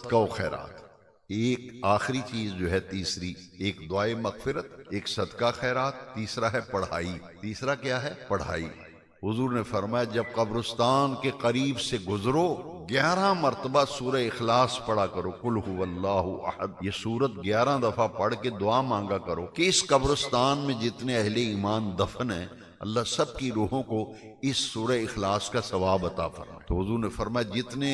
صدقہ و خیرات، ایک آخری چیز جو ہے تیسری، ایک دعائے مغفرت، ایک صدقہ خیرات، تیسرا ہے پڑھائی۔ تیسرا کیا ہے؟ پڑھائی۔ حضور نے فرمایا جب قبرستان کے قریب سے گزرو 11 مرتبہ سورہ اخلاص پڑھا کرو، قل هو اللہ احد، یہ سورت 11 دفعہ پڑھ کے دعا مانگا کرو کہ اس قبرستان میں جتنے اہل ایمان دفن ہیں اللہ سب کی روحوں کو اس سورہ اخلاص کا ثواب عطا فرمائے۔ تو حضور نے فرمایا جتنے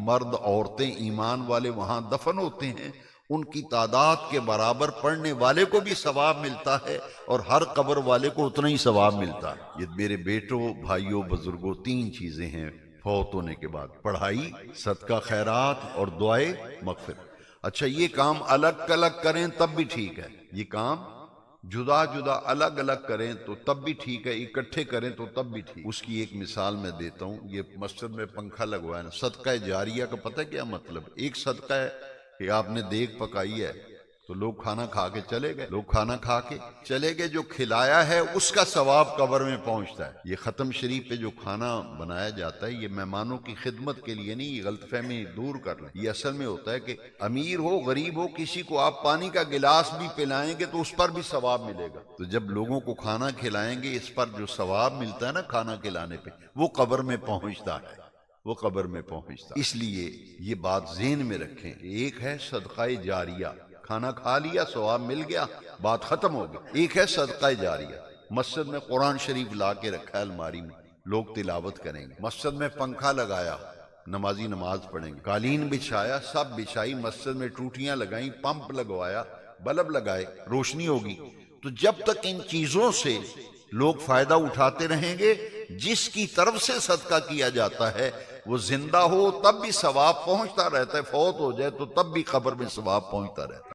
مرد عورتیں ایمان والے وہاں دفن ہوتے ہیں ان کی تعداد کے برابر پڑھنے والے کو بھی ثواب ملتا ہے اور ہر قبر والے کو اتنا ہی ثواب ملتا ہے۔ یہ میرے بیٹوں، بھائیوں، بزرگوں، 3 چیزیں ہیں فوت ہونے کے بعد: پڑھائی، صدقہ خیرات اور دعائے مغفرت۔ اچھا یہ کام الگ الگ کریں تب بھی ٹھیک ہے، یہ کام جدا جدا الگ الگ کریں تو تب بھی ٹھیک ہے، اکٹھے کریں تو تب بھی ٹھیک۔ اس کی ایک مثال میں دیتا ہوں، یہ مسجد میں پنکھا لگوایا نا، صدقہ جاریہ کا پتہ کیا مطلب؟ ایک صدقہ ہے کہ آپ نے دیگ پکائی ہے تو لوگ کھانا کھا کے چلے گئے، جو کھلایا ہے اس کا ثواب قبر میں پہنچتا ہے۔ یہ ختم شریف پہ جو کھانا بنایا جاتا ہے یہ مہمانوں کی خدمت کے لیے نہیں، یہ غلط فہمی دور کر لیں۔ یہ اصل میں ہوتا ہے کہ امیر ہو غریب ہو کسی کو آپ پانی کا گلاس بھی پلائیں گے تو اس پر بھی ثواب ملے گا۔ تو جب لوگوں کو کھانا کھلائیں گے اس پر جو ثواب ملتا ہے نا کھانا کھلانے پہ، وہ قبر میں پہنچتا ہے، اس لیے یہ بات ذہن میں رکھیں کہ ایک ہے صدقہ جاریہ، کھانا کھا لیا ثواب مل گیا، بات ختم ہو گئی۔ ایک ہے صدقہ جاریہ، مسجد میں قرآن شریف لا کے رکھا ہے الماری میں، لوگ تلاوت کریں گے، مسجد میں پنکھا لگایا، نمازی نماز پڑھیں گے، قالین بچھایا، سب بچھائی، مسجد میں ٹوٹیاں لگائیں، پمپ لگوایا، بلب لگائے، روشنی ہوگی۔ تو جب تک ان چیزوں سے لوگ فائدہ اٹھاتے رہیں گے، جس کی طرف سے صدقہ کیا جاتا ہے وہ زندہ ہو تب بھی ثواب پہنچتا رہتا ہے، فوت ہو جائے تو تب بھی قبر میں ثواب پہنچتا رہتا ہے۔